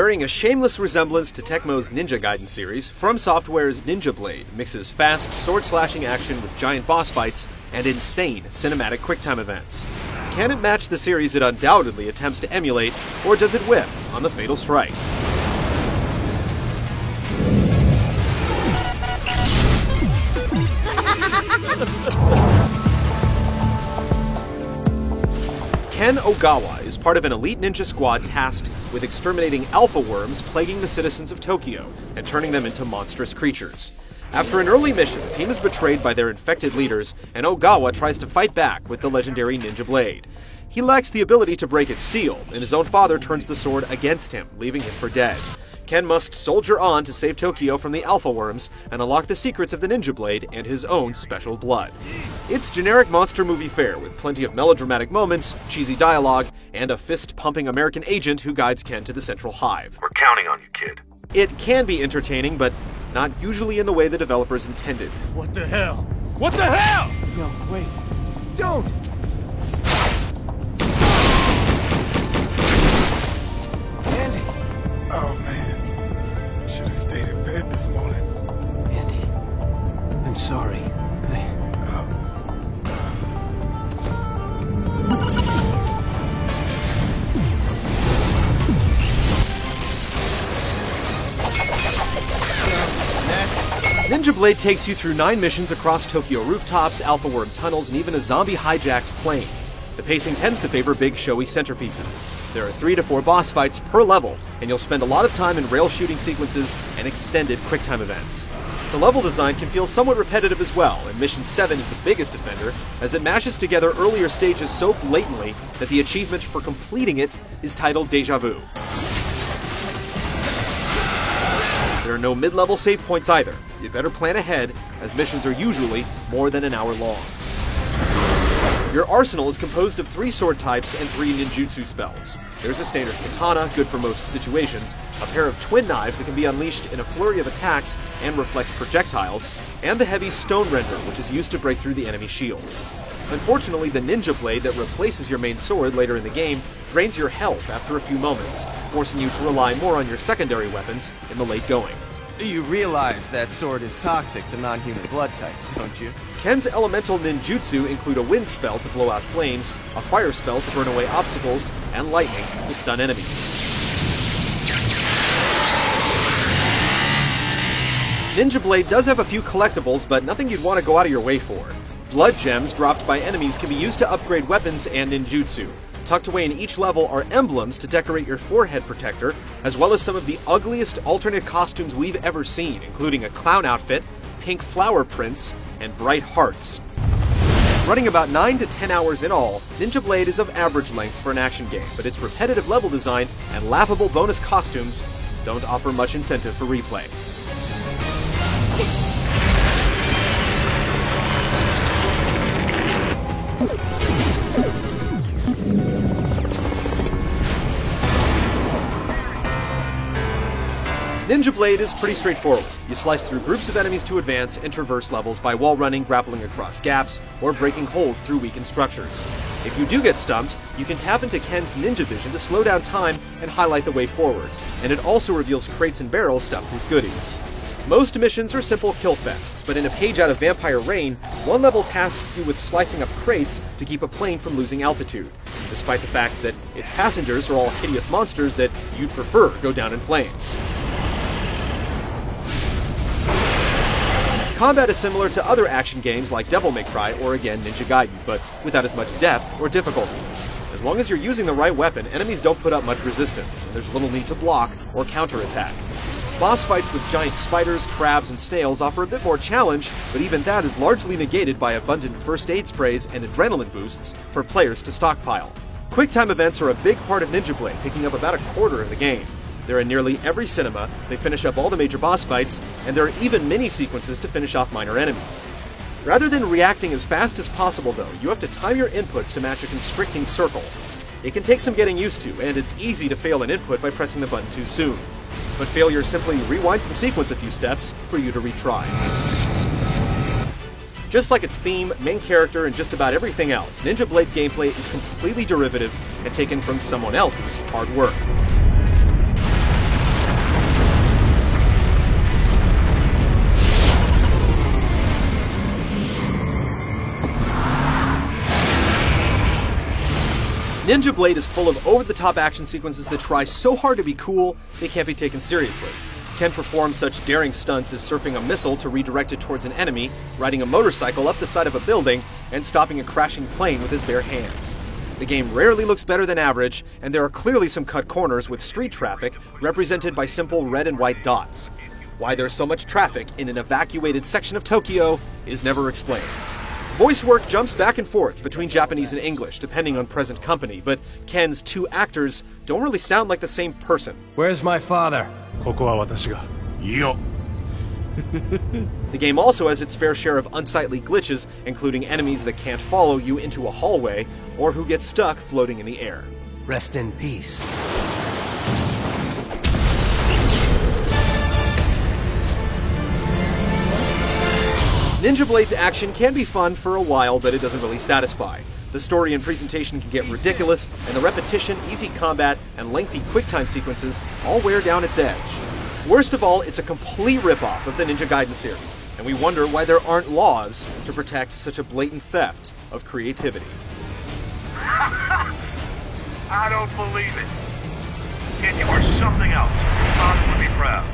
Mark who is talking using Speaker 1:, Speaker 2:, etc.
Speaker 1: Bearing a shameless resemblance to Tecmo's Ninja Gaiden series, From Software's Ninja Blade mixes fast, sword-slashing action with giant boss fights and insane cinematic QuickTime events. Can it match the series it undoubtedly attempts to emulate, or does it whiff on the fatal strike? Ken Ogawa is part of an elite ninja squad tasked with exterminating alpha worms plaguing the citizens of Tokyo and turning them into monstrous creatures. After an early mission, the team is betrayed by their infected leaders, and Ogawa tries to fight back with the legendary Ninja Blade. He lacks the ability to break its seal, and his own father turns the sword against him, leaving him for dead. Ken must soldier on to save Tokyo from the alpha worms and unlock the secrets of the Ninja Blade and his own special blood. It's generic monster movie fare with plenty of melodramatic moments, cheesy dialogue, and a fist-pumping American agent who guides Ken to the central hive.
Speaker 2: We're counting on you, kid.
Speaker 1: It can be entertaining, but not usually in the way the developers intended.
Speaker 3: What the hell? What the hell?
Speaker 4: No, wait. Don't! Andy!
Speaker 3: Oh, man. Should have stayed in bed this morning.
Speaker 4: Andy, I'm sorry.
Speaker 1: Ninja Blade takes you through 9 missions across Tokyo rooftops, alpha worm tunnels, and even a zombie-hijacked plane. The pacing tends to favor big, showy centerpieces. There are 3 to 4 boss fights per level, and you'll spend a lot of time in rail shooting sequences and extended QuickTime events. The level design can feel somewhat repetitive as well, and Mission 7 is the biggest offender, as it mashes together earlier stages so blatantly that the achievement for completing it is titled Deja Vu. There are no mid-level save points either. You better plan ahead, as missions are usually more than an hour long. Your arsenal is composed of 3 sword types and 3 ninjutsu spells. There's a standard katana, good for most situations, a pair of twin knives that can be unleashed in a flurry of attacks and reflect projectiles, and the heavy stone render, which is used to break through the enemy shields. Unfortunately, the Ninja Blade that replaces your main sword later in the game drains your health after a few moments, forcing you to rely more on your secondary weapons in the late going.
Speaker 4: You realize that sword is toxic to non-human blood types, don't you?
Speaker 1: Ken's elemental ninjutsu include a wind spell to blow out flames, a fire spell to burn away obstacles, and lightning to stun enemies. Ninja Blade does have a few collectibles, but nothing you'd want to go out of your way for. Blood gems dropped by enemies can be used to upgrade weapons and ninjutsu. Tucked away in each level are emblems to decorate your forehead protector, as well as some of the ugliest alternate costumes we've ever seen, including a clown outfit, pink flower prints, and bright hearts. Running about 9 to 10 hours in all, Ninja Blade is of average length for an action game, but its repetitive level design and laughable bonus costumes don't offer much incentive for replay. Ninja Blade is pretty straightforward. You slice through groups of enemies to advance and traverse levels by wall running, grappling across gaps, or breaking holes through weakened structures. If you do get stumped, you can tap into Ken's ninja vision to slow down time and highlight the way forward, and it also reveals crates and barrels stuffed with goodies. Most missions are simple kill fests, but in a page out of Vampire Rain, one level tasks you with slicing up crates to keep a plane from losing altitude, despite the fact that its passengers are all hideous monsters that you'd prefer go down in flames. Combat is similar to other action games like Devil May Cry or again Ninja Gaiden, but without as much depth or difficulty. As long as you're using the right weapon, enemies don't put up much resistance, and there's little need to block or counterattack. Boss fights with giant spiders, crabs, and snails offer a bit more challenge, but even that is largely negated by abundant first aid sprays and adrenaline boosts for players to stockpile. QuickTime events are a big part of Ninja Blade, taking up about a quarter of the game. They're in nearly every cinema, they finish up all the major boss fights, and there are even mini-sequences to finish off minor enemies. Rather than reacting as fast as possible though, you have to time your inputs to match a constricting circle. It can take some getting used to, and it's easy to fail an input by pressing the button too soon. But failure simply rewinds the sequence a few steps for you to retry. Just like its theme, main character, and just about everything else, Ninja Blade's gameplay is completely derivative and taken from someone else's hard work. Ninja Blade is full of over-the-top action sequences that try so hard to be cool, they can't be taken seriously. Ken performs such daring stunts as surfing a missile to redirect it towards an enemy, riding a motorcycle up the side of a building, and stopping a crashing plane with his bare hands. The game rarely looks better than average, and there are clearly some cut corners with street traffic represented by simple red and white dots. Why there's so much traffic in an evacuated section of Tokyo is never explained. Voice work jumps back and forth between Japanese and English, depending on present company, but Ken's two actors don't really sound like the same person.
Speaker 4: Where's my father?
Speaker 3: ここは私が。いいよ。
Speaker 1: The game also has its fair share of unsightly glitches, including enemies that can't follow you into a hallway, or who get stuck floating in the air.
Speaker 4: Rest in peace.
Speaker 1: Ninja Blade's action can be fun for a while, but it doesn't really satisfy. The story and presentation can get ridiculous, and the repetition, easy combat, and lengthy quick-time sequences all wear down its edge. Worst of all, it's a complete ripoff of the Ninja Gaiden series, and we wonder why there aren't laws to protect such a blatant theft of creativity.
Speaker 2: I don't believe it. Kid, you are something else. Father would be proud.